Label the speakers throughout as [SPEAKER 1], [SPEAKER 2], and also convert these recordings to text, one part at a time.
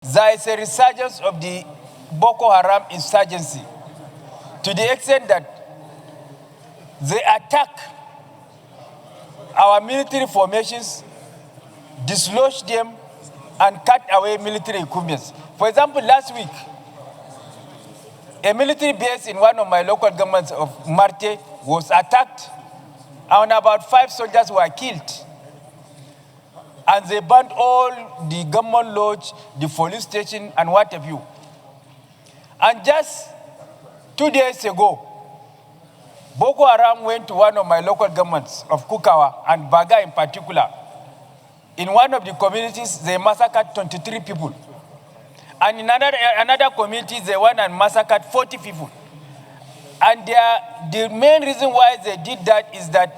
[SPEAKER 1] there is a resurgence of the Boko Haram insurgency to the extent that they attack our military formations, dislodge them, and cut away military equipment. For example, last week, a military base in one of my local governments of Marte was attacked, and about 5 soldiers were killed. And they burned all the government lodge, the police station, and what have you. And just 2 days ago, Boko Haram went to one of my local governments of Kukawa and Baga in particular. In one of the communities, they massacred 23 people. And in another community, they went and massacred 40 people. And the main reason why they did that is that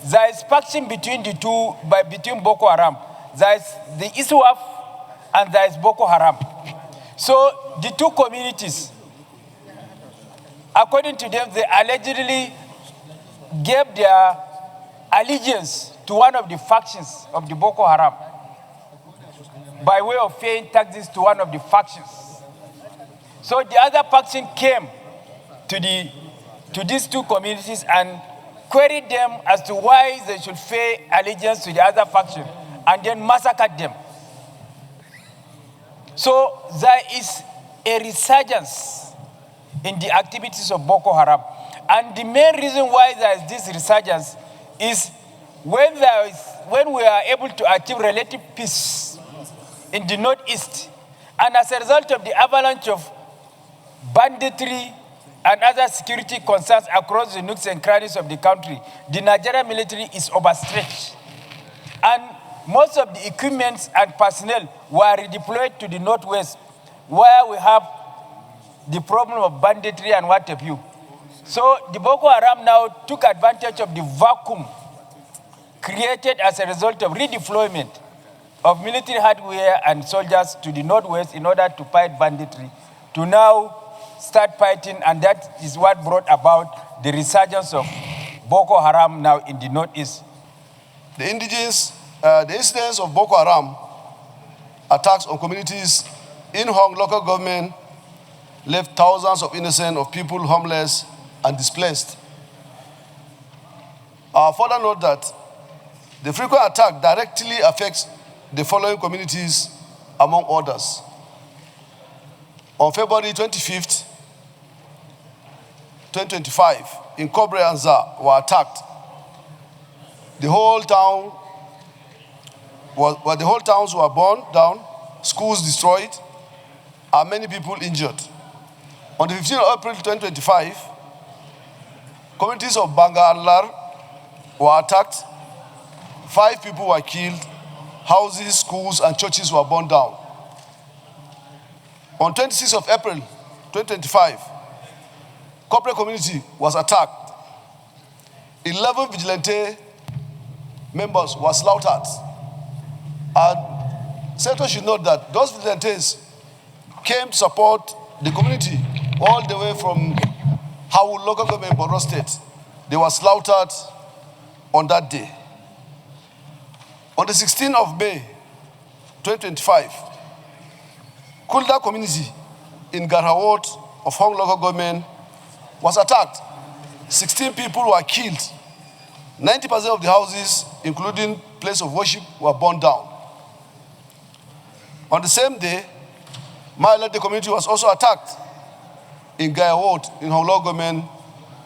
[SPEAKER 1] there is faction between the two, between Boko Haram. There is the ISWAF and there is Boko Haram. So the two communities, according to them, they allegedly gave their allegiance to one of the factions of the Boko Haram by way of paying taxes to one of the factions. So the other faction came to these two communities and queried them as to why they should pay allegiance to the other faction and then massacred them. So there is a resurgence in the activities of Boko Haram. And the main reason why there is this resurgence is when we are able to achieve relative peace in the northeast, and as a result of the avalanche of banditry and other security concerns across the nooks and crannies of the country, the Nigerian military is overstretched. And most of the equipment and personnel were redeployed to the northwest, where we have the problem of banditry and what have you. So the Boko Haram now took advantage of the vacuum created as a result of redeployment of military hardware and soldiers to the northwest in order to fight banditry, to now start fighting, and that is what brought about the resurgence of Boko Haram now in the northeast.
[SPEAKER 2] The incidents of Boko Haram attacks on communities in Hong local government left thousands of innocent of people homeless and displaced. Further note that the frequent attack directly affects the following communities, among others. On February 25th, 2025, in Kobre and Za were attacked. The whole towns were burned down, schools destroyed, and many people injured. On the 15th of April 2025, communities of Banga and Lar were attacked. 5 people were killed. Houses, schools, and churches were burned down. On 26th of April 2025, corporate community was attacked. 11 vigilante members were slaughtered. And senators should note that those vigilantes came to support the community all the way from Howell local government, Borno State. They were slaughtered on that day. On the 16th of May, 2025, Kulda community in Garhawot of Hong local government was attacked. 16 people were killed. 90% of the houses, including place of worship, were burned down. On the same day, Mailete community was also attacked in Gayawot in Hong local government.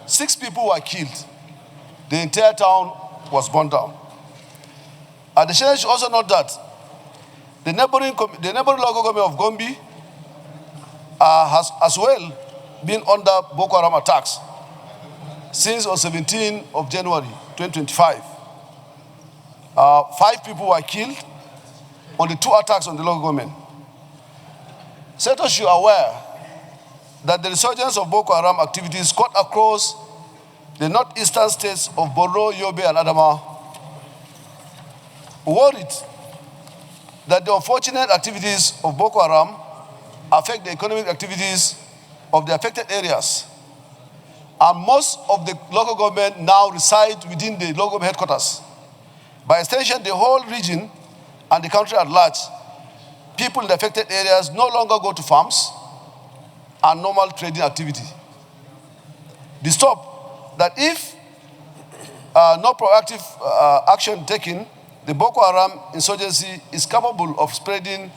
[SPEAKER 2] 6 people were killed. The entire town was burned down. And the Senate should also note that the neighboring local government of Gombe has as well been under Boko Haram attacks since on 17th of January 2025. 5 people were killed on the 2 attacks on the local government. Senators should be aware that the resurgence of Boko Haram activities cut across the northeastern states of Borno, Yobe, and Adamawa. Worried that the unfortunate activities of Boko Haram affect the economic activities of the affected areas, and most of the local government now reside within the local headquarters. By extension, the whole region and the country at large, people in the affected areas no longer go to farms and normal trading activity. The stop that if no proactive action taken, the Boko Haram insurgency is capable of spreading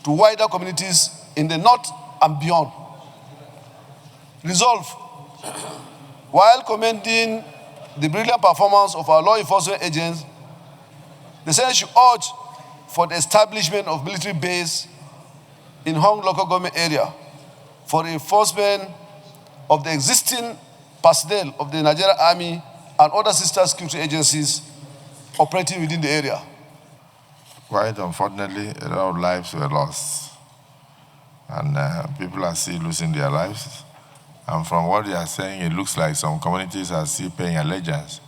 [SPEAKER 2] to wider communities in the north and beyond. Resolve, while commending the brilliant performance of our law enforcement agents, the Senate should urge for the establishment of military base in Hong local government area for enforcement of the existing personnel of the Nigerian Army and other sister security agencies operating within the area.
[SPEAKER 3] Quite unfortunately, a lot of lives were lost, and people are still losing their lives. And from what they are saying, it looks like some communities are still paying allegiance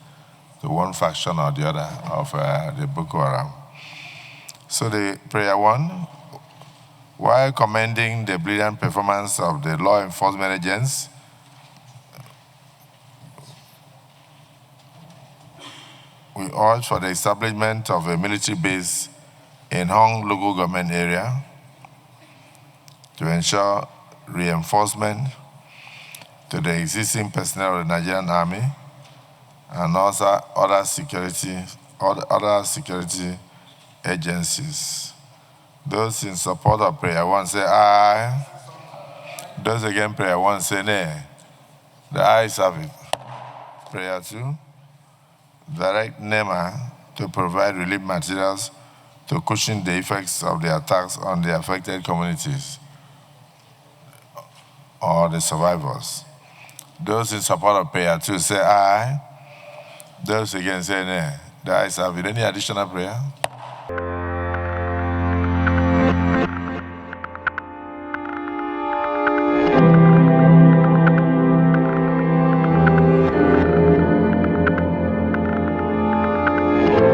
[SPEAKER 3] to one faction or the other of the Boko Haram. So the prayer one, while commending the brilliant performance of the law enforcement agents, we urge for the establishment of a military base in Hong local government area to ensure reinforcement to the existing personnel of the Nigerian Army and also other security agencies. Those in support of prayer one say aye. Those against prayer one say nay. The ayes have it. Prayer two, direct NEMA to provide relief materials to cushion the effects of the attacks on the affected communities or the survivors. Those in support of prayer two say aye. Those against say nay. The ayes have it. Any additional prayer?